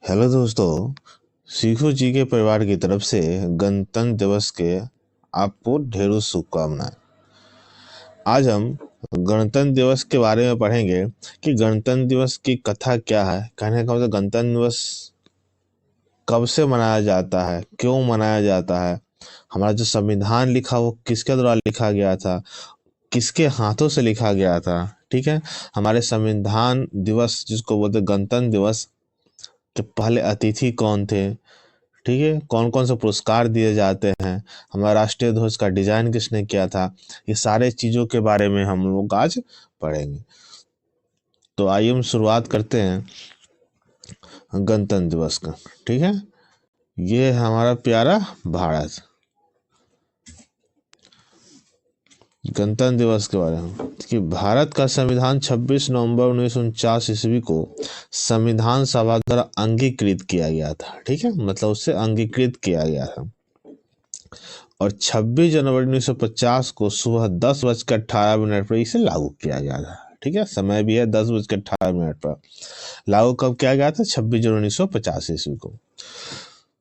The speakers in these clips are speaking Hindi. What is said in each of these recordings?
हेलो दोस्तों, सीखो जी के परिवार की तरफ से गणतंत्र दिवस के आपको ढेरों शुभकामनाएं। आज हम गणतंत्र दिवस के बारे में पढ़ेंगे कि गणतंत्र दिवस की कथा क्या है। कहने का मतलब गणतंत्र दिवस कब से मनाया जाता है, क्यों मनाया जाता है, हमारा जो संविधान लिखा वो किसके द्वारा लिखा गया था, किसके हाथों से लिखा गया था। ठीक है, हमारे संविधान दिवस जिसको बोलते गणतंत्र दिवस के पहले अतिथि कौन थे, ठीक है, कौन कौन से पुरस्कार दिए जाते हैं, हमारा राष्ट्रीय ध्वज का डिजाइन किसने किया था, ये सारे चीज़ों के बारे में हम लोग आज पढ़ेंगे। तो आइए हम शुरुआत करते हैं गणतंत्र दिवस का। ठीक है, ये है हमारा प्यारा भारत। गणतंत्र दिवस के बारे में कि भारत का संविधान 26 नवंबर 1949 ईस्वी को संविधान सभा द्वारा अंगीकृत किया गया था। ठीक है, मतलब उससे अंगीकृत किया गया था और 26 जनवरी 1950 को सुबह 10:18 पर इसे लागू किया गया था। ठीक है, समय भी है 10:18 पर। लागू कब किया गया था? 26 जनवरी 1950 ईस्वी को।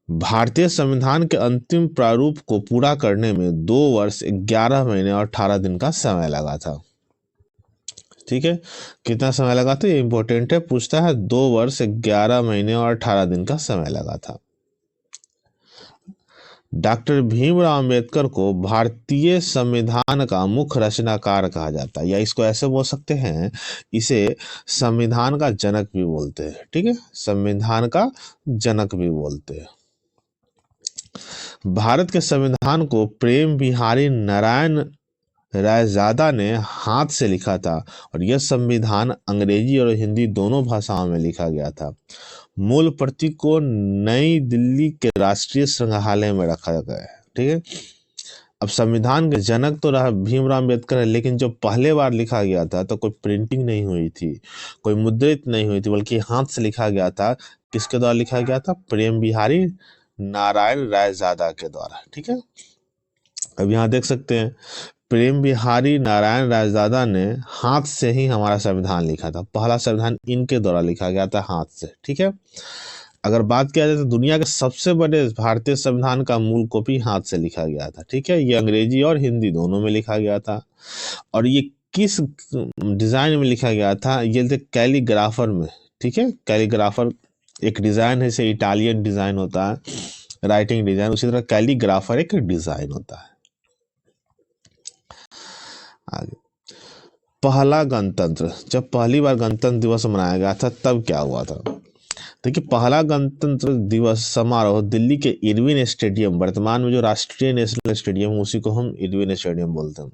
भारतीय संविधान के अंतिम प्रारूप को पूरा करने में 2 वर्ष 11 महीने और 18 दिन का समय लगा था। ठीक है, कितना समय लगा था ये इंपॉर्टेंट है, पूछता है। 2 वर्ष 11 महीने और 18 दिन का समय लगा था। डॉक्टर भीमराव अंबेडकर को भारतीय संविधान का मुख्य रचनाकार कहा जाता है, या इसको ऐसे बोल सकते हैं, इसे संविधान का जनक भी बोलते हैं। ठीक है, संविधान का जनक भी बोलते हैं। भारत के संविधान को प्रेम बिहारी नारायण रायजादा ने हाथ से लिखा था और यह संविधान अंग्रेजी और हिंदी दोनों भाषाओं में लिखा गया था। मूल प्रति को नई दिल्ली के राष्ट्रीय संग्रहालय में रखा गया है। ठीक है, अब संविधान के जनक तो रहा भीमराव अम्बेडकर है, लेकिन जब पहले बार लिखा गया था तो कोई प्रिंटिंग नहीं हुई थी, कोई मुद्रित नहीं हुई थी, बल्कि हाथ से लिखा गया था। किसके द्वारा लिखा गया था? प्रेम बिहारी नारायण रायजादा के द्वारा। ठीक है, अब यहाँ देख सकते हैं प्रेम बिहारी नारायण रायजादा ने हाथ से ही हमारा संविधान लिखा था। पहला संविधान इनके द्वारा लिखा गया था, हाथ से। ठीक है, अगर बात किया जाए तो दुनिया के सबसे बड़े भारतीय संविधान का मूल कॉपी हाथ से लिखा गया था। ठीक है, ये अंग्रेजी और हिंदी दोनों में लिखा गया था। और ये किस डिजाइन में लिखा गया था? ये थे कैलीग्राफर में। ठीक है, कैलीग्राफर एक डिजाइन है, जैसे इटालियन डिजाइन होता है राइटिंग डिजाइन, उसी तरह कैलीग्राफर एक डिजाइन होता है। आगे, पहला गणतंत्र, जब पहली बार गणतंत्र दिवस मनाया गया था तब क्या हुआ था? देखिए, पहला गणतंत्र दिवस समारोह दिल्ली के इरविन स्टेडियम, वर्तमान में जो राष्ट्रीय नेशनल स्टेडियम है उसी को हम इरविन स्टेडियम बोलते हैं।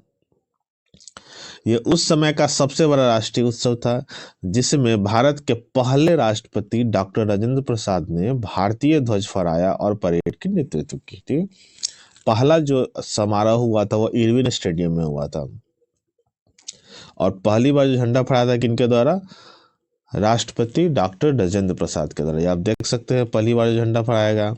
ये उस समय का सबसे बड़ा राष्ट्रीय उत्सव था, जिसमें भारत के पहले राष्ट्रपति डॉक्टर राजेंद्र प्रसाद ने भारतीय ध्वज फहराया और परेड की नेतृत्व की थी। पहला जो समारोह हुआ था वो इरविन स्टेडियम में हुआ था और पहली बार जो झंडा फहराया था किनके द्वारा? राष्ट्रपति डॉक्टर राजेंद्र प्रसाद के द्वारा। ये आप देख सकते हैं पहली बार जो झंडा फहराया गया।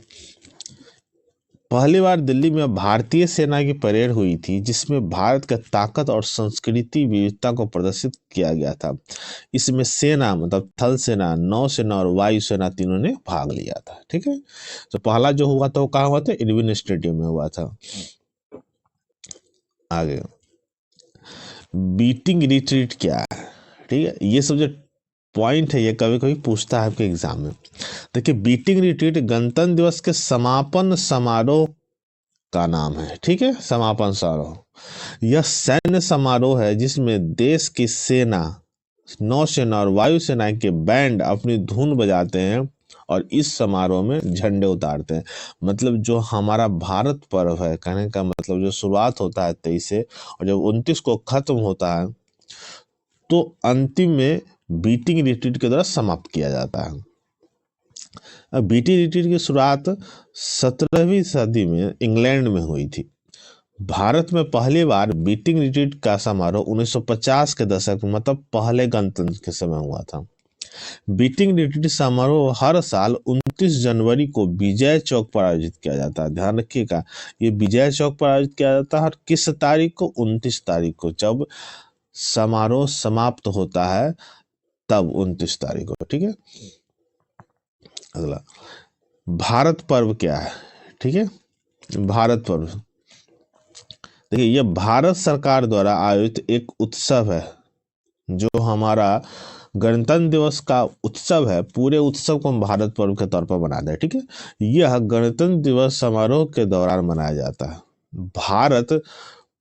पहली बार दिल्ली में भारतीय सेना की परेड हुई थी, जिसमें भारत का ताकत और संस्कृति विविधता को प्रदर्शित किया गया था। इसमें सेना मतलब थल सेना, नौसेना और वायुसेना तीनों ने भाग लिया था। ठीक है, तो पहला जो हुआ था वो कहाँ हुआ था? इरविन स्टेडियम में हुआ था। आगे, बीटिंग रिट्रीट क्या है? ठीक है, ये सब जो पॉइंट है ये कभी कभी पूछता है आपके एग्जाम में। देखिए, बीटिंग रिट्रीट गणतंत्र दिवस के समापन समारोह का नाम है। ठीक है, समापन समारोह यह सैन्य समारोह है जिसमें देश की सेना, नौसेना और वायुसेना के बैंड अपनी धुन बजाते हैं और इस समारोह में झंडे उतारते हैं। मतलब जो हमारा भारत पर्व है, कहने का मतलब जो शुरुआत होता है 23 से और जब 29 को खत्म होता है तो अंतिम में बीटिंग रिट्रीट के द्वारा समाप्त किया जाता है। अब बीटिंग रिट्रीट की शुरुआत 17वीं सदी में इंग्लैंड में हुई थी। भारत में पहली बार बीटिंग रिट्रीट का समारोह 1950 के दशक में, मतलब पहले गणतंत्र के समय हुआ था। बीटिंग रिट्रीट समारोह हर साल 29 जनवरी को विजय चौक पर आयोजित किया जाता है। ध्यान रखिएगा, ये विजय चौक पर आयोजित किया जाता है और किस तारीख को? 29 तारीख को, जब समारोह समाप्त होता है तब 29 तारीख को। ठीक है, अगला, भारत पर्व क्या है? ठीक है, भारत पर्व, देखिए यह भारत सरकार द्वारा आयोजित एक उत्सव है। जो हमारा गणतंत्र दिवस का उत्सव है, पूरे उत्सव को हम भारत पर्व के तौर पर मनाते हैं। ठीक है, यह गणतंत्र दिवस समारोह के दौरान मनाया जाता है। भारत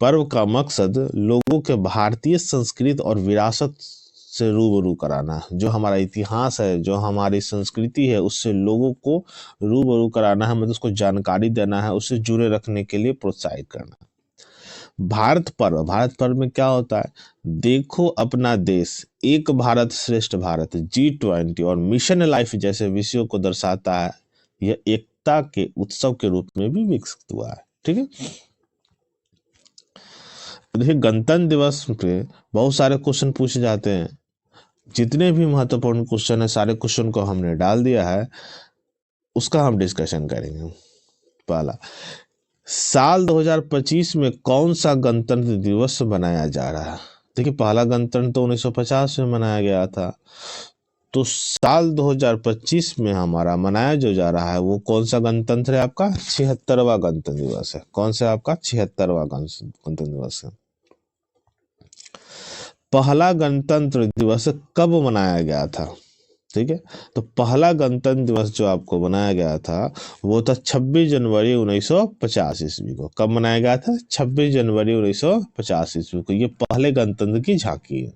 पर्व का मकसद लोगों के भारतीय संस्कृति और विरासत से रूबरू कराना है। जो हमारा इतिहास है, जो हमारी संस्कृति है, उससे लोगों को रूबरू कराना है, मतलब उसको जानकारी देना है, उससे जुड़े रखने के लिए प्रोत्साहित करना है। भारत पर्व में क्या होता है? देखो अपना देश, एक भारत श्रेष्ठ भारत, G20 और मिशन लाइफ जैसे विषयों को दर्शाता है। यह एकता के उत्सव के रूप में भी विकसित हुआ है। ठीक है, देखिए गणतंत्र दिवस पे बहुत सारे क्वेश्चन पूछे जाते हैं। जितने भी महत्वपूर्ण क्वेश्चन है, सारे क्वेश्चन को हमने डाल दिया है, उसका हम डिस्कशन करेंगे। पहला, साल 2025 में कौन सा गणतंत्र दिवस मनाया जा रहा है? देखिए पहला गणतंत्र तो 1950 में मनाया गया था, तो साल 2025 में हमारा मनाया जो जा रहा है वो कौन सा गणतंत्र है? आपका 76वां गणतंत्र दिवस है। कौन सा आपका 76वां गणतंत्र दिवस है? पहला गणतंत्र दिवस कब मनाया गया था? ठीक है, तो पहला गणतंत्र दिवस जो आपको बनाया गया था वो था 26 जनवरी 1950 ईस्वी को। कब मनाया गया था? 26 जनवरी 1950 ईस्वी को। ये पहले गणतंत्र की झांकी है।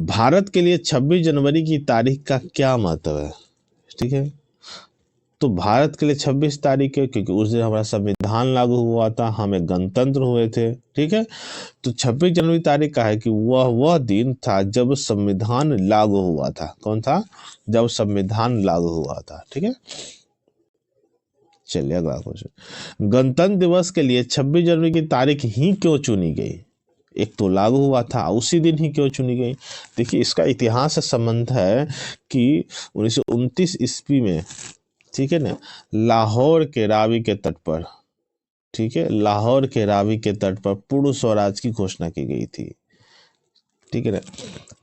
भारत के लिए 26 जनवरी की तारीख का क्या महत्व है? ठीक है, तो भारत के लिए 26 तारीख है क्योंकि उस दिन हमारा संविधान लागू हुआ था, हमें गणतंत्र हुए थे। ठीक है, तो 26 जनवरी तारीख का है कि वह दिन था जब संविधान लागू हुआ था। कौन था? जब संविधान लागू हुआ था। ठीक है, चलिए अगला क्वेश्चन, गणतंत्र दिवस के लिए 26 जनवरी की तारीख ही क्यों चुनी गई? एक तो लागू हुआ था, उसी दिन ही क्यों चुनी गई? देखिए इसका इतिहास से संबंध है कि 1929 ईस्वी में, ठीक है ना, लाहौर के रावी के तट पर, ठीक है, लाहौर के रावी के तट पर पूर्ण स्वराज की घोषणा की गई थी। ठीक है ना,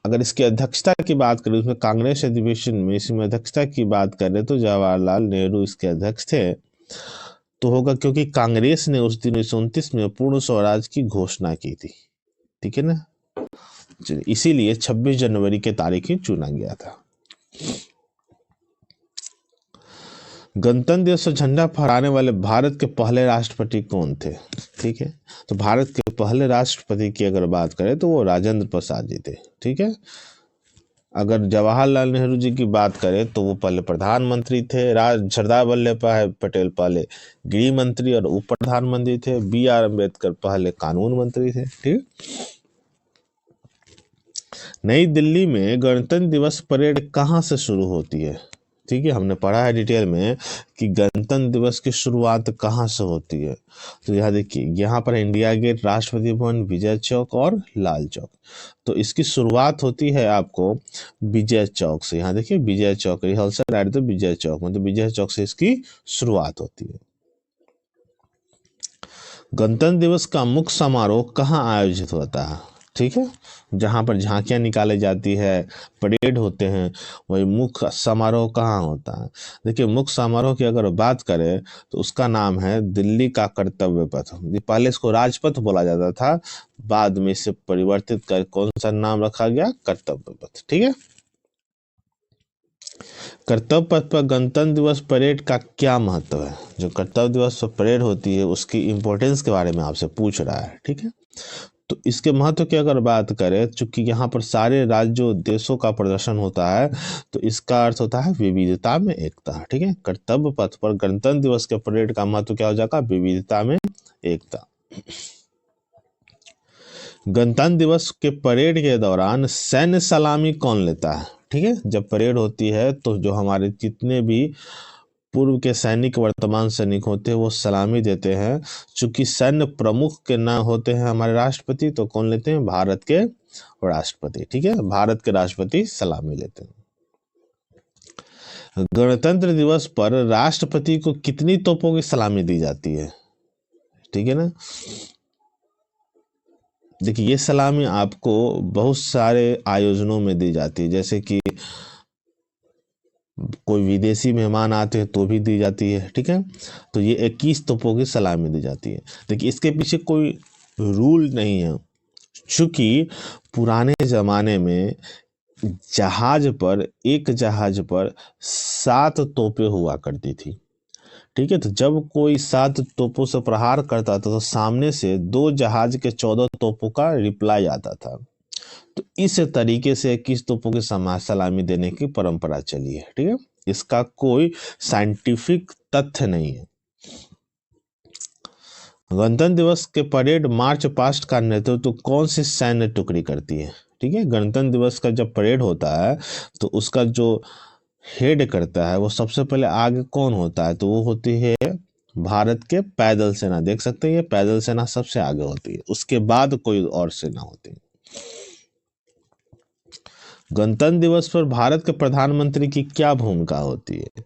अगर इसकी अध्यक्षता की बात करें, उसमें कांग्रेस अधिवेशन में इसमें अध्यक्षता की बात करें तो जवाहरलाल नेहरू इसके अध्यक्ष थे, तो होगा क्योंकि कांग्रेस ने उस दिन 1929 में पूर्ण स्वराज की घोषणा की थी। ठीक है ना, इसीलिए 26 जनवरी के तारीख ही चुना गया था। गणतंत्र दिवस पर झंडा फहराने वाले भारत के पहले राष्ट्रपति कौन थे? ठीक है, तो भारत के पहले राष्ट्रपति की अगर बात करें तो वो राजेंद्र प्रसाद जी थे। ठीक है, अगर जवाहरलाल नेहरू जी की बात करें तो वो पहले प्रधानमंत्री थे। सरदार वल्लभ भाई पटेल पहले गृह मंत्री और उप प्रधानमंत्री थे। BR अम्बेडकर पहले कानून मंत्री थे। ठीक, नई दिल्ली में गणतंत्र दिवस परेड कहाँ से शुरू होती है? ठीक है, हमने पढ़ा है डिटेल में कि गणतंत्र दिवस की शुरुआत कहाँ से होती है। तो यहाँ देखिए, यहाँ पर इंडिया गेट, राष्ट्रपति भवन, विजय चौक और लाल चौक। तो इसकी शुरुआत होती है आपको विजय चौक से। यहाँ देखिए Vijay Chowk, rehearsal at the Vijay Chowk, मतलब विजय चौक से इसकी शुरुआत होती है। गणतंत्र दिवस का मुख्य समारोह कहाँ आयोजित होता है? ठीक है, जहाँ पर झांकियाँ निकाली जाती है, परेड होते हैं, वही मुख्य समारोह कहाँ होता है? देखिए मुख्य समारोह की अगर बात करें तो उसका नाम है दिल्ली का कर्तव्य पथ। पहले इसको राजपथ बोला जाता था, बाद में इसे परिवर्तित कर कौन सा नाम रखा गया? कर्तव्य पथ। ठीक है, कर्तव्य पथ पर गणतंत्र दिवस परेड का क्या महत्व है? जो कर्तव्य दिवस पर परेड होती है उसकी इंपॉर्टेंस के बारे में आपसे पूछ रहा है। ठीक है, तो इसके महत्व की अगर बात करें, चूंकि यहाँ पर सारे राज्यों देशों का प्रदर्शन होता है, तो इसका अर्थ होता है विविधता में एकता। ठीक है, कर्तव्य पथ पर गणतंत्र दिवस के परेड का महत्व क्या हो जाएगा? विविधता में एकता। गणतंत्र दिवस के परेड के दौरान सैन्य सलामी कौन लेता है? ठीक है, जब परेड होती है तो जो हमारे जितने भी पूर्व के सैनिक वर्तमान सैनिक होते हैं वो सलामी देते हैं। चूंकि सैन्य प्रमुख के ना होते हैं हमारे राष्ट्रपति, तो कौन लेते हैं? भारत के राष्ट्रपति। ठीक है, भारत के राष्ट्रपति सलामी लेते हैं। गणतंत्र दिवस पर राष्ट्रपति को कितनी तोपों की सलामी दी जाती है? ठीक है ना, देखिए ये सलामी आपको बहुत सारे आयोजनों में दी जाती है, जैसे कि कोई विदेशी मेहमान आते हैं तो भी दी जाती है, ठीक है। तो ये 21 तोपों की सलामी दी जाती है। देखिए इसके पीछे कोई रूल नहीं है, चूंकि पुराने ज़माने में एक जहाज पर 7 तोपें हुआ करती थी, ठीक है। तो जब कोई 7 तोपों से प्रहार करता था तो सामने से 2 जहाज के 14 तोपों का रिप्लाई आता था। तो इस तरीके से 21 तोपों की सलामी देने की परंपरा चली है, ठीक है। इसका कोई साइंटिफिक तथ्य नहीं है। गणतंत्र दिवस के परेड मार्च पास्ट का नेतृत्व कौन सी सैन्य टुकड़ी करती है, ठीक है। गणतंत्र दिवस का जब परेड होता है तो उसका जो हेड करता है वो सबसे पहले आगे कौन होता है, तो वो होती है भारत के पैदल सेना। देख सकते हैं ये पैदल सेना सबसे आगे होती है, उसके बाद कोई और सेना होती है। गणतंत्र दिवस पर भारत के प्रधानमंत्री की क्या भूमिका होती है।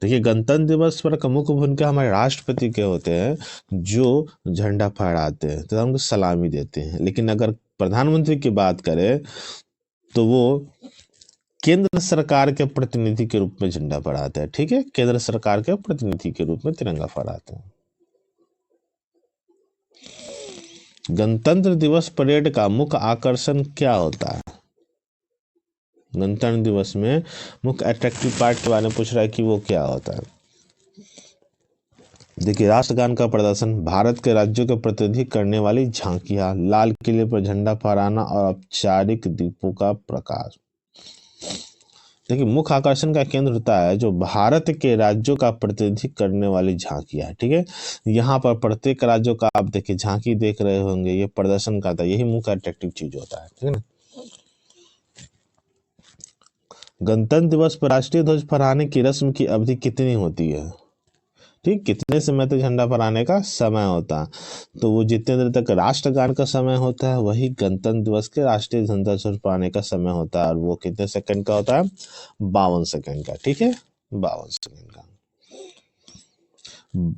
देखिए गणतंत्र दिवस पर का मुख्य भूमिका हमारे राष्ट्रपति के होते हैं, जो झंडा फहराते हैं तो हमको सलामी देते हैं। लेकिन अगर प्रधानमंत्री की बात करें तो वो केंद्र सरकार के प्रतिनिधि के रूप में झंडा फहराते हैं, ठीक है। केंद्र सरकार के प्रतिनिधि के रूप में तिरंगा फहराते हैं। गणतंत्र दिवस परेड का मुख्य आकर्षण क्या होता है। गणतंत्र दिवस में मुख्य अट्रैक्टिव पार्ट के बारे में पूछ रहा है कि वो क्या होता है। देखिए राष्ट्रगान का प्रदर्शन, भारत के राज्यों के प्रतिनिधि करने वाली झांकियां, लाल किले पर झंडा फहराना और औपचारिक दीपों का प्रकाश। देखिए मुख्य आकर्षण का केंद्र होता है जो भारत के राज्यों का प्रतिनिधि करने वाली झांकियां है, ठीक है। यहाँ पर प्रत्येक राज्यों का आप देखिए झांकी देख रहे होंगे, ये प्रदर्शन करता है, यही मुख्य अट्रैक्टिव चीज होता है, ठीक है ना। गणतंत्र दिवस पर राष्ट्रीय ध्वज फहराने की रस्म की अवधि कितनी होती है, ठीक, कितने समय तक झंडा फहराने का समय होता है। तो वो जितने देर तक राष्ट्रगान का समय होता है वही गणतंत्र दिवस के राष्ट्रीय झंडा फहराने का समय होता है, और वो कितने सेकंड का होता है, 52 सेकंड का, ठीक है, 52 सेकंड का।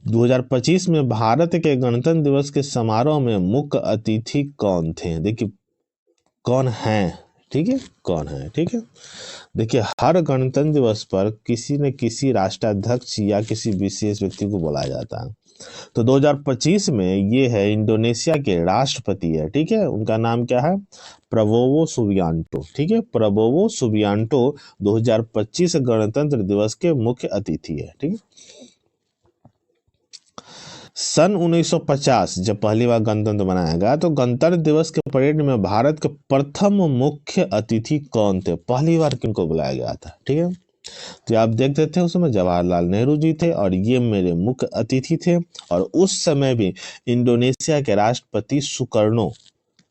2025 में भारत के गणतंत्र दिवस के समारोह में मुख्य अतिथि कौन थे। देखिए कौन है, ठीक है, कौन है, ठीक है। देखिए हर गणतंत्र दिवस पर किसी न किसी राष्ट्राध्यक्ष या किसी विशेष व्यक्ति को बुलाया जाता है। तो 2025 में ये है इंडोनेशिया के राष्ट्रपति है, ठीक है, उनका नाम क्या है, प्रबोवो सुबियांटो, ठीक है। प्रबोवो सुबियांटो 2025 गणतंत्र दिवस के मुख्य अतिथि है, ठीक है। सन 1950 जब पहली बार गणतंत्र मनाया गया तो गणतंत्र दिवस के परेड में भारत के प्रथम मुख्य अतिथि कौन थे, पहली बार किनको बुलाया गया था, ठीक है। तो आप देखते थे उस समय जवाहरलाल नेहरू जी थे और ये मेरे मुख्य अतिथि थे। और उस समय भी इंडोनेशिया के राष्ट्रपति सुकर्नो,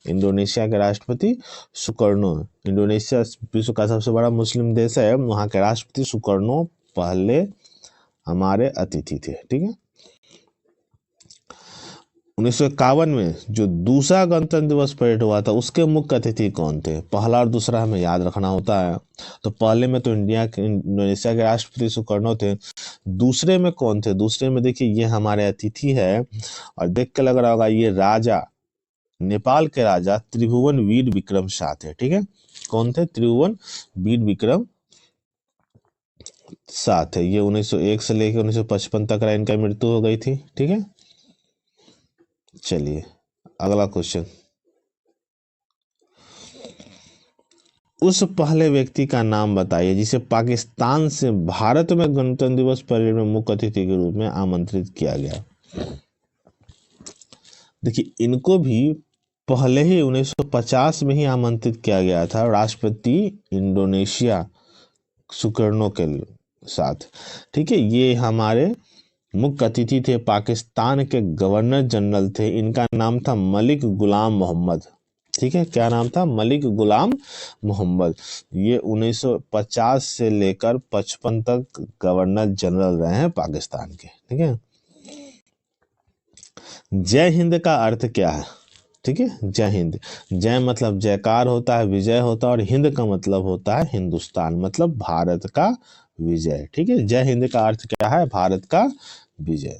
इंडोनेशिया के राष्ट्रपति सुकर्नो, इंडोनेशिया विश्व का सबसे बड़ा मुस्लिम देश है, वहाँ के राष्ट्रपति सुकर्नो पहले हमारे अतिथि थे, ठीक है। 1951 में जो दूसरा गणतंत्र दिवस परेड हुआ था उसके मुख्य अतिथि कौन थे, पहला और दूसरा हमें याद रखना होता है। तो पहले में तो इंडोनेशिया के राष्ट्रपति सुकर्नो थे, दूसरे में कौन थे, दूसरे में देखिए ये हमारे अतिथि है, और देख के लग रहा होगा ये राजा, नेपाल के राजा त्रिभुवन वीर विक्रम शाह थे, ठीक है। कौन थे, त्रिभुवन वीर विक्रम शाह थे। ये 1901 से लेकर 1955 तक इनका मृत्यु हो गई थी, ठीक है। चलिए अगला क्वेश्चन, उस पहले व्यक्ति का नाम बताइए जिसे पाकिस्तान से भारत में गणतंत्र दिवस परेड में मुख्य अतिथि के रूप में आमंत्रित किया गया। देखिए इनको भी पहले ही 1950 में ही आमंत्रित किया गया था, राष्ट्रपति इंडोनेशिया सुकर्नो के साथ, ठीक है। ये हमारे मुख्य अतिथि थे, पाकिस्तान के गवर्नर जनरल थे, इनका नाम था मलिक गुलाम मोहम्मद, ठीक है। क्या नाम था, मलिक गुलाम मोहम्मद। ये 1950 से लेकर 55 तक गवर्नर जनरल रहे हैं पाकिस्तान के, ठीक है। जय हिंद का अर्थ क्या है, ठीक है, जय हिंद, जय मतलब जयकार होता है, विजय होता है, और हिंद का मतलब होता है हिंदुस्तान, मतलब भारत का विजय, ठीक है। जय हिंद का अर्थ क्या है, भारत का विजय।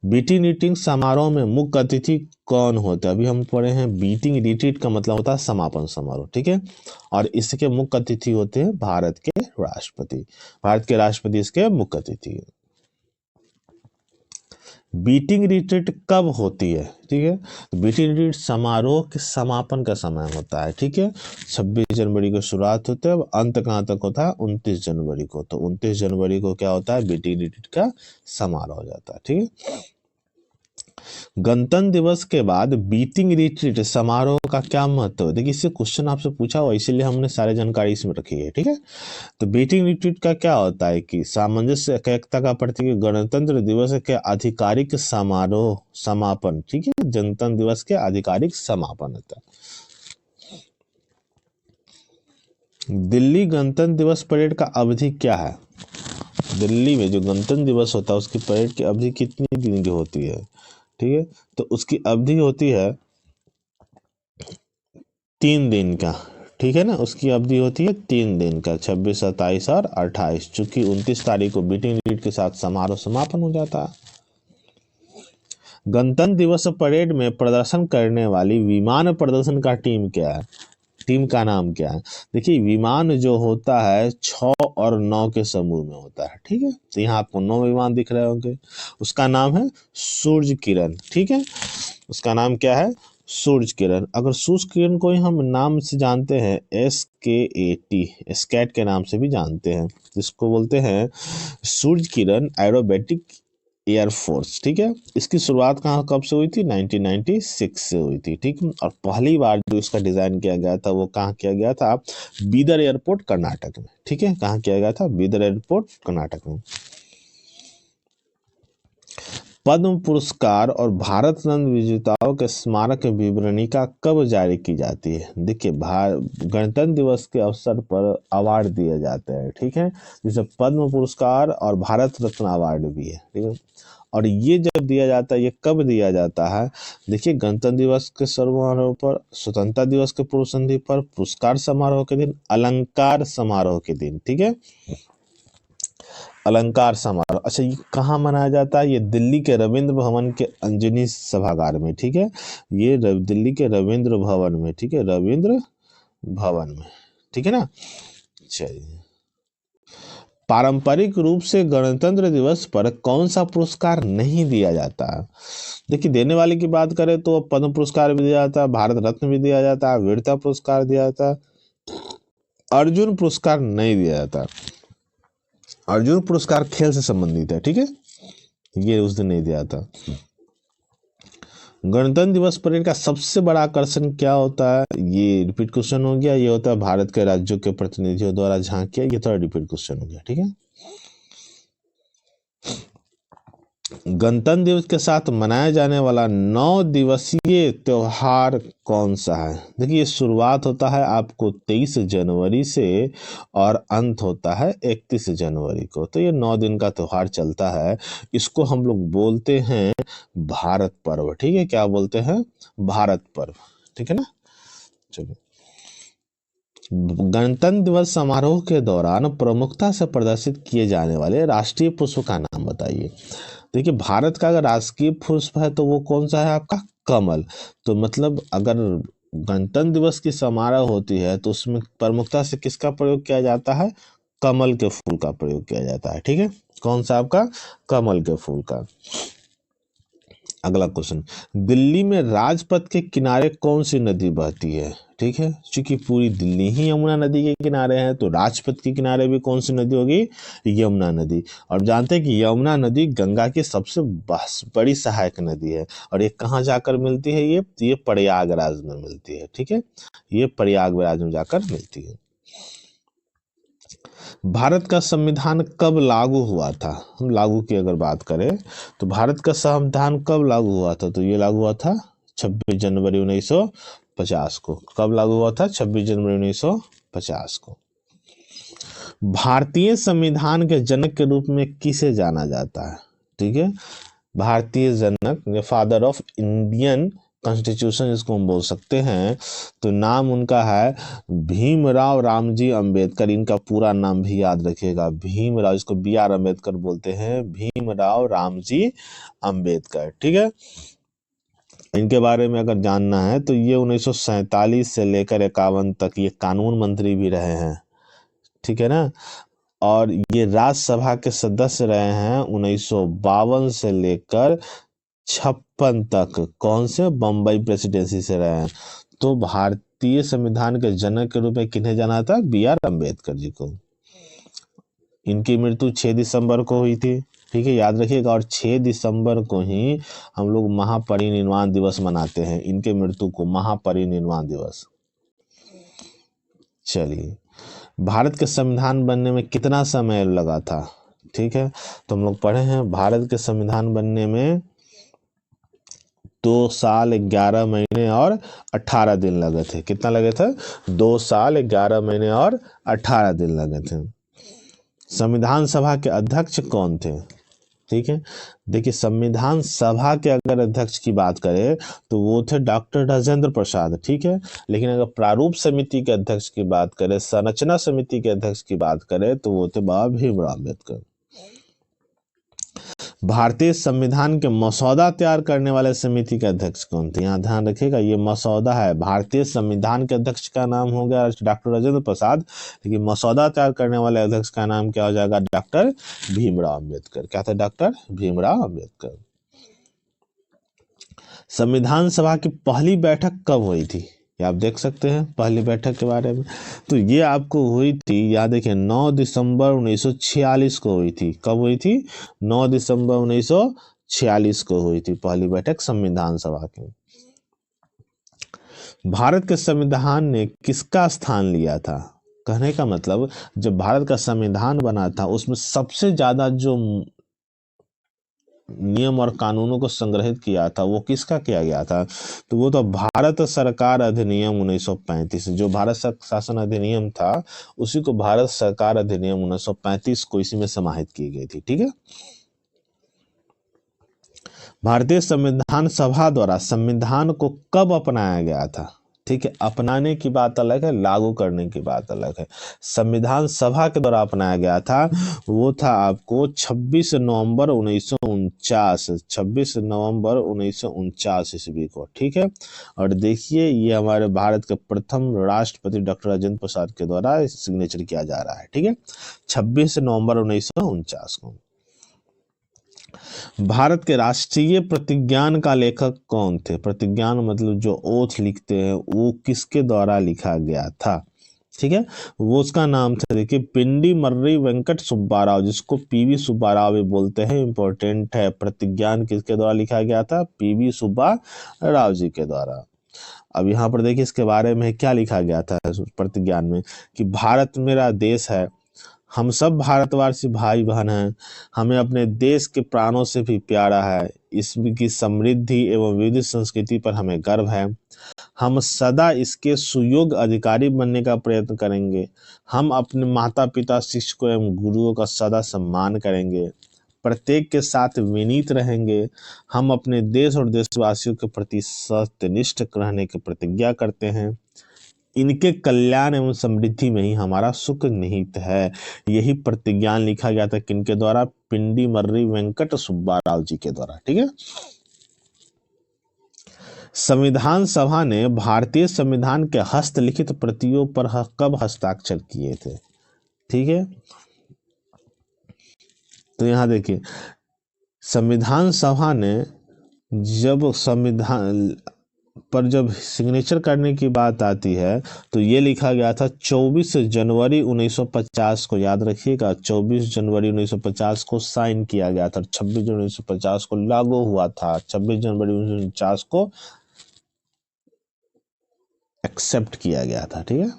बीटिंग रिट्रीट समारोह में मुख्य अतिथि कौन होता है? अभी हम पढ़े हैं बीटिंग रिट्रीट का मतलब होता है समापन समारोह, ठीक है। और इसके मुख्य अतिथि होते हैं भारत के राष्ट्रपति। भारत के राष्ट्रपति इसके मुख्य अतिथि हैं। बीटिंग रिट्रीट कब होती है? ठीक है, तो बीटिंग रिट्रीट समारोह के समापन का समय होता है, ठीक है। 26 जनवरी को शुरुआत होता है, अंत कहाँ तक होता है? 29 जनवरी को। तो 29 जनवरी को क्या होता है? बीटिंग रिट्रीट का समारोह हो जाता है, ठीक है। गणतंत्र दिवस के बाद बीटिंग रिट्रीट समारोह का क्या महत्व है? देखिए, इससे क्वेश्चन आपसे पूछा हुआ, इसीलिए हमने सारे जानकारी इसमें रखी है, ठीक है। तो बीटिंग रिट्रीट का क्या होता है कि सामंजस्य एकता का प्रतीक गणतंत्र दिवस के आधिकारिक समारोह समापन, ठीक है। गणतंत्र दिवस के आधिकारिक समापन होता है। दिल्ली गणतंत्र दिवस परेड का अवधि क्या है? दिल्ली में जो गणतंत्र दिवस होता है उसकी परेड की अवधि कितनी दिन की होती है? ठीक है, तो उसकी अवधि होती है 3 दिन का, ठीक है ना। उसकी अवधि होती है 3 दिन का, 26, 27 और 28। चूंकि 29 तारीख को बीटिंग रिट्रीट के साथ समारोह समापन हो जाता है। गणतंत्र दिवस परेड में प्रदर्शन करने वाली विमान प्रदर्शन का टीम क्या है? टीम का नाम क्या है? देखिए, विमान जो होता है 6 और 9 के समूह में होता है, ठीक है। तो यहाँ आपको 9 विमान दिख रहे होंगे। उसका नाम है सूर्य किरण, ठीक है। उसका नाम क्या है? सूर्य किरण। अगर सूर्य किरण को ही हम नाम से जानते हैं SKAT, स्कैट के नाम से भी जानते हैं, जिसको बोलते हैं सूर्य किरण एरोबेटिक एयरफोर्स, ठीक है। इसकी शुरुआत कहाँ कब से हुई थी? 1996 से हुई थी, ठीक है। और पहली बार जो इसका डिजाइन किया गया था वो कहाँ किया गया था? बीदर एयरपोर्ट कर्नाटक में, ठीक है। कहाँ किया गया था? बीदर एयरपोर्ट कर्नाटक में। पद्म पुरस्कार और भारत रत्न विजेताओं के स्मारक विवरणिका कब जारी की जाती है? देखिए, गणतंत्र दिवस के अवसर पर अवार्ड दिए जाते हैं, ठीक है। जैसे पद्म पुरस्कार और भारत रत्न अवार्ड भी है, ठीक है। और ये जब दिया जाता है, ये कब दिया जाता है? देखिए, गणतंत्र दिवस के समारोह पर, स्वतंत्रता दिवस के पूर्व संधि पर, पुरस्कार समारोह के दिन, अलंकार समारोह के दिन, ठीक है। अलंकार समारोह, अच्छा, ये कहाँ मनाया जाता है? ये दिल्ली के रविंद्र भवन के अंजनी सभागार में, ठीक है। ये दिल्ली के रविंद्र भवन में, ठीक है, रविंद्र भवन में, ठीक है ना। चलिए, पारंपरिक रूप से गणतंत्र दिवस पर कौन सा पुरस्कार नहीं दिया जाता? देखिए, देने वाले की बात करें तो पद्म पुरस्कार भी दिया जाता है, भारत रत्न भी दिया जाता है, वीरता पुरस्कार दिया जाता है, अर्जुन पुरस्कार नहीं दिया जाता। अर्जुन पुरस्कार खेल से संबंधित है, ठीक है, ये उस दिन नहीं दिया था। गणतंत्र दिवस परेड का सबसे बड़ा आकर्षण क्या होता है? ये रिपीट क्वेश्चन हो गया। ये होता है भारत के राज्यों के प्रतिनिधियों द्वारा झांकियां। ये थोड़ा रिपीट क्वेश्चन हो गया, ठीक है। गणतंत्र दिवस के साथ मनाया जाने वाला 9 दिवसीय त्योहार कौन सा है? देखिए, शुरुआत होता है आपको 23 जनवरी से और अंत होता है 31 जनवरी को। तो ये 9 दिन का त्योहार चलता है। इसको हम लोग बोलते हैं भारत पर्व, ठीक है। क्या बोलते हैं? भारत पर्व, ठीक है ना। चलिए, गणतंत्र दिवस समारोह के दौरान प्रमुखता से प्रदर्शित किए जाने वाले राष्ट्रीय पुष्प का नाम बताइए। देखिए, भारत का अगर राष्ट्रीय पुष्प है तो वो कौन सा है आपका? कमल। तो मतलब अगर गणतंत्र दिवस की समारोह होती है तो उसमें प्रमुखता से किसका प्रयोग किया जाता है? कमल के फूल का प्रयोग किया जाता है, ठीक है। कौन सा आपका? कमल के फूल का। अगला क्वेश्चन, दिल्ली में राजपथ के किनारे कौन सी नदी बहती है? ठीक है, क्योंकि पूरी दिल्ली ही यमुना नदी के किनारे है, तो राजपथ के किनारे भी कौन सी नदी होगी? यमुना नदी। और जानते हैं कि यमुना नदी गंगा की सबसे बड़ी सहायक नदी है। और ये कहाँ जाकर मिलती है? ये प्रयागराज में मिलती है, ठीक है। ये प्रयागराज में जाकर मिलती है। भारत का संविधान कब लागू हुआ था? हम लागू की अगर बात करें तो भारत का संविधान कब लागू हुआ था? तो ये लागू हुआ था 26 जनवरी 1950 को। कब लागू हुआ था? 26 जनवरी 1950 को। भारतीय संविधान के जनक के रूप में किसे जाना जाता है? ठीक है, भारतीय जनक, फादर ऑफ इंडियन कॉन्स्टिट्यूशन जिसको हम बोल सकते हैं, तो नाम उनका है भीमराव रामजी अंबेडकर। इनका पूरा नाम भी याद रखिएगा, भीमराव, इसको BR अम्बेडकर बोलते हैं, भीमराव रामजी अंबेडकर। ठीक है, इनके बारे में अगर जानना है तो ये 1947 से लेकर 51 तक ये कानून मंत्री भी रहे हैं। ठीक है ना, और ये राज्यसभा के सदस्य रहे हैं 1952 से लेकर 56 तक। कौन से? बम्बई प्रेसिडेंसी से रहे हैं। तो भारतीय संविधान के जनक के रूप में किन्हें जाना था? BR अम्बेडकर जी को। इनकी मृत्यु 6 दिसंबर को हुई थी। ठीक है, याद रखिएगा। और 6 दिसंबर को ही हम लोग महापरिनिर्वाण दिवस मनाते हैं, इनके मृत्यु को, महापरिनिर्वाण दिवस। चलिए, भारत के संविधान बनने में कितना समय लगा था? ठीक है, तो हम लोग पढ़े हैं भारत के संविधान बनने में 2 साल 11 महीने और 18 दिन लगे थे। कितना लगे थे? 2 साल 11 महीने और 18 दिन लगे थे। संविधान सभा के अध्यक्ष कौन थे? ठीक है, देखिए संविधान सभा के अगर अध्यक्ष की बात करें तो वो थे डॉक्टर राजेंद्र प्रसाद। ठीक है, लेकिन अगर प्रारूप समिति के अध्यक्ष की बात करें, संरचना समिति के अध्यक्ष की बात करें, तो वो थे बाबा भीमराव अम्बेडकर। भारतीय संविधान के मसौदा तैयार करने वाले समिति के अध्यक्ष कौन थे? यहाँ ध्यान रखिएगा, ये मसौदा है। भारतीय संविधान के अध्यक्ष का नाम हो गया डॉक्टर राजेंद्र प्रसाद, लेकिन मसौदा तैयार करने वाले अध्यक्ष का नाम क्या हो जाएगा? डॉक्टर भीमराव अम्बेडकर। क्या थे? डॉक्टर भीमराव अम्बेडकर। संविधान सभा की पहली बैठक कब हुई थी? ये आप देख सकते हैं पहली बैठक के बारे में। तो ये आपको हुई थी, याद देखिए, 9 दिसंबर 1946 को हुई थी। कब हुई थी? 9 दिसंबर 1946 को हुई थी पहली बैठक संविधान सभा की। भारत के संविधान ने किसका स्थान लिया था? कहने का मतलब, जब भारत का संविधान बना था उसमें सबसे ज्यादा जो नियम और कानूनों को संग्रहित किया था वो किसका किया गया था? तो वो तो भारत सरकार अधिनियम 1935, जो भारत शासन अधिनियम था उसी को भारत सरकार अधिनियम 1935 को इसी में समाहित की गई थी। ठीक है, भारतीय संविधान सभा द्वारा संविधान को कब अपनाया गया था? ठीक है, अपनाने की बात अलग है, लागू करने की बात अलग है। संविधान सभा के द्वारा अपनाया गया था, वो था आपको 26 नवंबर 1949, 26 नवंबर 1949 ईस्वी को। ठीक है, और देखिए ये हमारे भारत के प्रथम राष्ट्रपति डॉक्टर राजेंद्र प्रसाद के द्वारा सिग्नेचर किया जा रहा है। ठीक है, 26 नवंबर 1949 को। भारत के राष्ट्रीय प्रतिज्ञान का लेखक कौन थे? प्रतिज्ञान मतलब जो ओथ लिखते हैं, वो किसके द्वारा लिखा गया था? ठीक है, वो उसका नाम था, देखिए, पिंडी मर्री वेंकट सुब्बाराव, जिसको PV सुब्बाराव भी बोलते हैं। इंपॉर्टेंट है, प्रतिज्ञान किसके द्वारा लिखा गया था? PV सुब्बाराव जी के द्वारा। अब यहाँ पर देखिए इसके बारे में क्या लिखा गया था प्रतिज्ञान में, कि भारत मेरा देश है, हम सब भारतवासी भाई बहन हैं, हमें अपने देश के प्राणों से भी प्यारा है, इसकी समृद्धि एवं विविध संस्कृति पर हमें गर्व है, हम सदा इसके सुयोग्य अधिकारी बनने का प्रयत्न करेंगे, हम अपने माता पिता, शिक्षकों एवं गुरुओं का सदा सम्मान करेंगे, प्रत्येक के साथ विनीत रहेंगे, हम अपने देश और देशवासियों के प्रति सत्यनिष्ठ रहने की प्रतिज्ञा करते हैं, इनके कल्याण एवं समृद्धि में ही हमारा सुख निहित है। यही प्रतिज्ञान लिखा गया था किनके द्वारा? पिंडी मर्री वेंकट सुब्बाराव जी के द्वारा। ठीक है, संविधान सभा ने भारतीय संविधान के हस्तलिखित प्रतियों पर कब हस्ताक्षर किए थे? ठीक है, तो यहां देखिए, संविधान सभा ने जब संविधान पर जब सिग्नेचर करने की बात आती है तो ये लिखा गया था 24 जनवरी 1950 को। याद रखिएगा, 24 जनवरी 1950 को साइन किया गया था, 26 जनवरी 1950 को लागू हुआ था, 26 जनवरी 1950 को एक्सेप्ट किया गया था। ठीक है,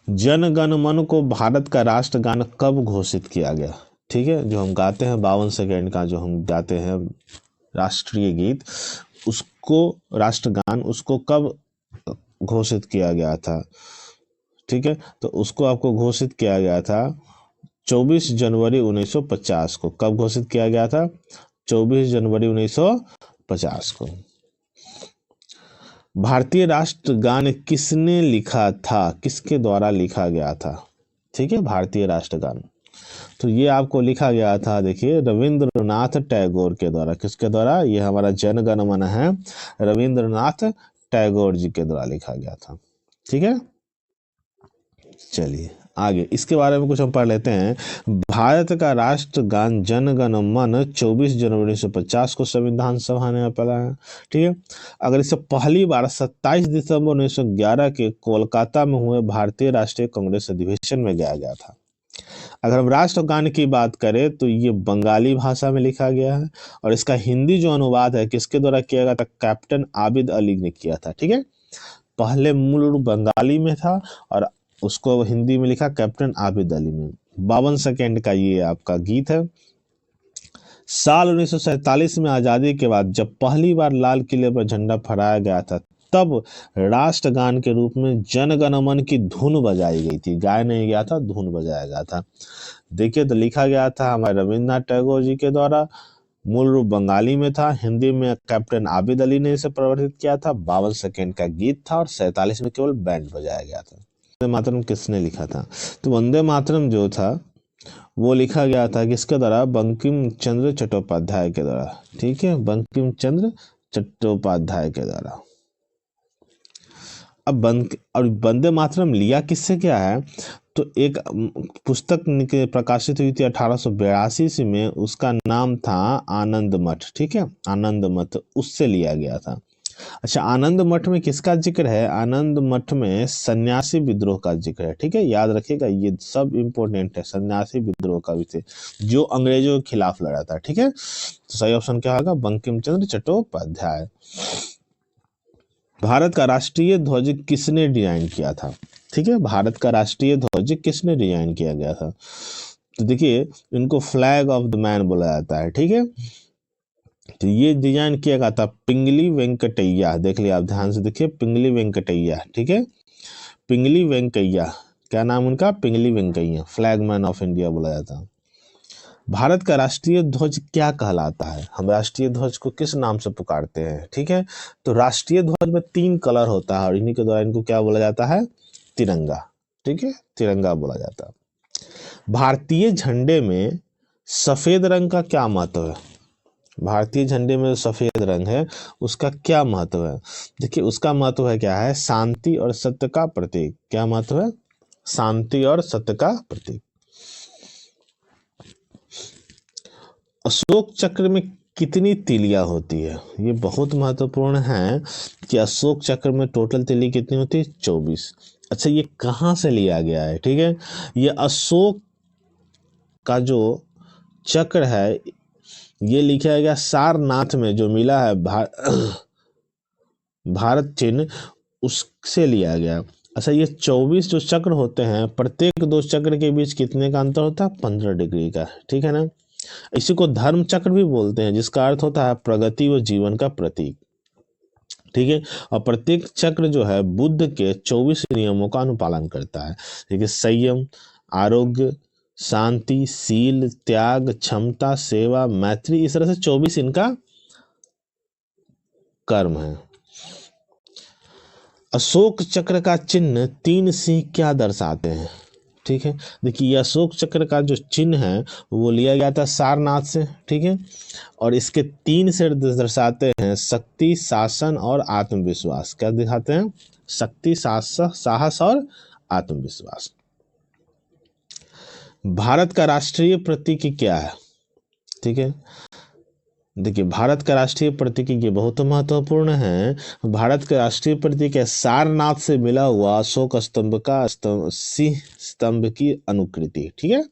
जन गण मन को भारत का राष्ट्रगान कब घोषित किया गया? ठीक है, जो हम गाते हैं 52 सेकेंड का, जो हम गाते हैं राष्ट्रीय गीत, उसको राष्ट्रगान, उसको कब घोषित किया गया था? ठीक है, तो उसको आपको घोषित किया गया था 24 जनवरी 1950 को। कब घोषित किया गया था? 24 जनवरी 1950 को। भारतीय राष्ट्रगान किसने लिखा था, किसके द्वारा लिखा गया था? ठीक है, भारतीय राष्ट्रगान तो ये आपको लिखा गया था, देखिए रविंद्रनाथ टैगोर के द्वारा। किसके द्वारा? ये हमारा जन गण मन है, रविंद्रनाथ टैगोर जी के द्वारा लिखा गया था। ठीक है, चलिए आगे इसके बारे में कुछ हम पढ़ लेते हैं। भारत का राष्ट्रगान जन गण मन 24 जनवरी 1950 को संविधान सभा ने पढ़ा है। ठीक है, अगर इसे पहली बार 27 दिसंबर 1911 के कोलकाता में हुए भारतीय राष्ट्रीय कांग्रेस अधिवेशन में गाया गया था। अगर हम राष्ट्रगान की बात करें तो ये बंगाली भाषा में लिखा गया है, और इसका हिंदी जो अनुवाद है किसके द्वारा किया गया था? कैप्टन आबिद अली ने किया था। ठीक है, पहले मूल रूप बंगाली में था और उसको हिंदी में लिखा कैप्टन आबिद अली ने। 52 सेकेंड का ये आपका गीत है। साल 1947 में आज़ादी के बाद जब पहली बार लाल किले पर झंडा फहराया गया था, तब राष्ट्रगान के रूप में जन गण मन की धुन बजाई गई थी। गाया नहीं गया था, धुन बजाया गया था। देखिए तो लिखा गया था हमारे रविन्द्रनाथ टैगोर जी के द्वारा, मूल रूप बंगाली में था, हिंदी में कैप्टन आबिद अली ने इसे प्रवर्तित किया था। 52 सेकेंड का गीत था और 47 में केवल बैंड बजाया गया था। वंदे मातरम किसने लिखा था? तो वंदे मातरम जो था वो लिखा गया था किसके द्वारा? बंकिम चंद्र चट्टोपाध्याय के द्वारा। ठीक है, बंकिम चंद्र चट्टोपाध्याय के द्वारा। अब वंदे मातरम लिया किससे क्या है? तो एक पुस्तक प्रकाशित हुई थी 1882 में, उसका नाम था आनंद मठ। ठीक है, आनंद मठ, उससे लिया गया था। अच्छा, आनंद मठ में किसका जिक्र है? आनंद मठ में सन्यासी विद्रोह का जिक्र है। ठीक है, याद रखिएगा, ये सब इंपॉर्टेंट है। सन्यासी विद्रोह का विषय जो अंग्रेजों के खिलाफ लड़ा था। ठीक है, तो सही ऑप्शन क्या होगा? बंकिम चंद्र चट्टोपाध्याय। भारत का राष्ट्रीय ध्वज किसने डिजाइन किया था? ठीक है, भारत का राष्ट्रीय ध्वज किसने डिजाइन किया गया था? तो देखिए, इनको फ्लैग ऑफ द मैन बोला जाता है। ठीक है, तो ये डिजाइन किया गया था पिंगली वेंकटैया। देख लिया आप ध्यान से, देखिए पिंगली वेंकटैया। ठीक है, पिंगली वेंकैया, क्या नाम उनका? Pingali Venkaiah, flag man of India बोला जाता है। भारत का राष्ट्रीय ध्वज क्या कहलाता है? हम राष्ट्रीय ध्वज को किस नाम से पुकारते हैं? ठीक है, तो राष्ट्रीय ध्वज में 3 कलर होता है और इन्हीं के द्वारा इनको क्या बोला जाता है? तिरंगा। ठीक है, तिरंगा बोला जाता है। भारतीय झंडे में सफेद रंग का क्या महत्व है? भारतीय झंडे में सफेद रंग है, उसका क्या महत्व है? देखिए, उसका महत्व है क्या है? शांति और सत्य का प्रतीक। क्या महत्व है? शांति और सत्य का प्रतीक। अशोक चक्र में कितनी तीलियां होती है? ये बहुत महत्वपूर्ण है कि अशोक चक्र में टोटल तीली कितनी होती है? 24। अच्छा, ये कहाँ से लिया गया है? ठीक है, ये अशोक का जो चक्र है ये लिखा गया सारनाथ में, जो मिला है भारत चिन्ह, उससे लिया गया। अच्छा, ये 24 जो चक्र होते हैं, प्रत्येक 2 चक्र के बीच कितने का अंतर होता है? 15 डिग्री का। ठीक है ना, इसी को धर्म चक्र भी बोलते हैं, जिसका अर्थ होता है प्रगति व जीवन का प्रतीक। ठीक है, और प्रत्येक चक्र जो है बुद्ध के 24 नियमों का अनुपालन करता है। ठीक है, संयम, आरोग्य, शांति, शील, त्याग, क्षमता, सेवा, मैत्री, इस तरह से 24 इनका कर्म है। अशोक चक्र का चिन्ह 3 सिंह क्या दर्शाते हैं? ठीक है, देखिए ये अशोक चक्र का जो चिन्ह है वो लिया गया था सारनाथ से। ठीक है, और इसके 3 से दर्शाते हैं शक्ति, शासन और आत्मविश्वास। क्या दिखाते हैं? शक्ति, साहस और आत्मविश्वास। भारत का राष्ट्रीय प्रतीक क्या है? ठीक है, देखिए भारत का राष्ट्रीय प्रतीक ये बहुत महत्वपूर्ण है। भारत का राष्ट्रीय प्रतीक है सारनाथ से मिला हुआ अशोक स्तंभ का सिंह स्तंभ की अनुकृति। ठीक है,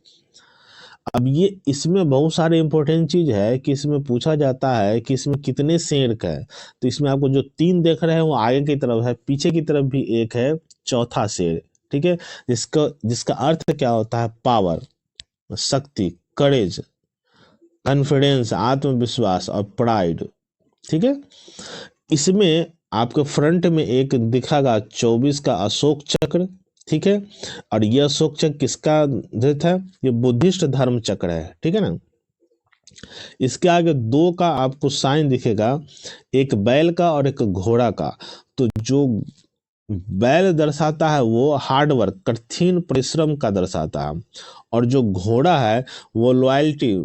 अब ये इसमें बहुत सारे इंपॉर्टेंट चीज है कि इसमें पूछा जाता है कि इसमें कितने शेर का है। तो इसमें आपको जो 3 देख रहे हैं वो आगे की तरफ है, पीछे की तरफ भी एक है, चौथा शेर। ठीक है, जिसका अर्थ क्या होता है? पावर, शक्ति, करेज, कॉन्फिडेंस, आत्मविश्वास और प्राइड। ठीक है, इसमें आपके फ्रंट में एक दिखागा 24 का अशोक चक्र। ठीक है, और यह अशोक चक्र किसका धृत है? ये बुद्धिस्ट धर्म चक्र है। ठीक है ना, इसके आगे दो का आपको साइन दिखेगा, एक बैल का और एक घोड़ा का। तो जो बैल दर्शाता है वो हार्ड वर्क, कठिन परिश्रम का दर्शाता है, और जो घोड़ा है वो लॉयल्टी,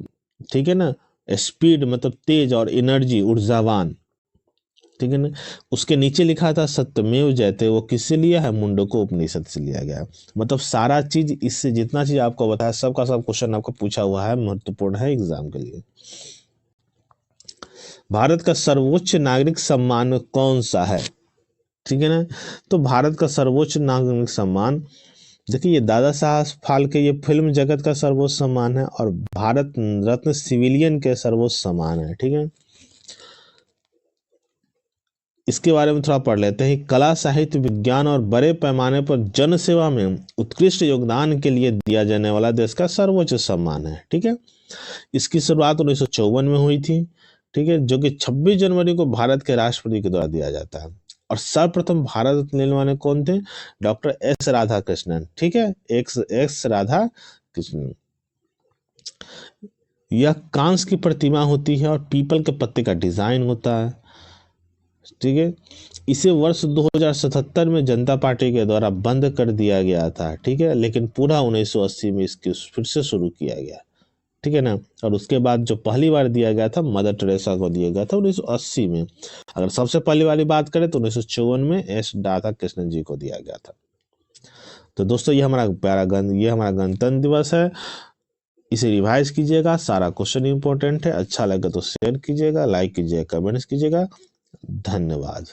ठीक है ना, स्पीड मतलब तेज, और एनर्जी ऊर्जावान, ठीक है ना। उसके नीचे लिखा था सत्यमेव जयते, वो किससे लिया है, मुंडको उपनिषद से लिया गया है। मतलब सारा चीज, इससे जितना चीज आपको बताया सबका सब क्वेश्चन आपको पूछा हुआ है, महत्वपूर्ण है एग्जाम के लिए। भारत का सर्वोच्च नागरिक सम्मान कौन सा है, ठीक है ना। तो भारत का सर्वोच्च नागरिक सम्मान, देखिए ये दादा साहब फाल्के, ये फिल्म जगत का सर्वोच्च सम्मान है, और भारत रत्न सिविलियन के सर्वोच्च सम्मान है, ठीक है। इसके बारे में थोड़ा पढ़ लेते हैं। कला, साहित्य, विज्ञान और बड़े पैमाने पर जन सेवा में उत्कृष्ट योगदान के लिए दिया जाने वाला देश का सर्वोच्च सम्मान है, ठीक है। इसकी शुरुआत 1954 में हुई थी, ठीक है, जो कि 26 जनवरी को भारत के राष्ट्रपति के द्वारा दिया जाता है। और सर्वप्रथम भारत रत्न लेने वाले कौन थे, डॉक्टर एस राधा कृष्णन, ठीक है, एक्स राधा कृष्णन। यह कांस्य की प्रतिमा होती है और पीपल के पत्ते का डिजाइन होता है, ठीक है। इसे वर्ष 2077 में जनता पार्टी के द्वारा बंद कर दिया गया था, ठीक है, लेकिन पूरा 1980 में इसकी फिर से शुरू किया गया, ठीक है ना। और उसके बाद जो पहली बार दिया गया था मदर टेरेसा को दिया गया था 1980 में। अगर सबसे पहली वाली बात करें तो 1954 में एस राधा कृष्णन जी को दिया गया था। तो दोस्तों ये हमारा गणतंत्र दिवस है, इसे रिवाइज कीजिएगा, सारा क्वेश्चन इंपॉर्टेंट है। अच्छा लगे तो शेयर कीजिएगा, लाइक कीजिएगा, कमेंट्स कीजिएगा। धन्यवाद।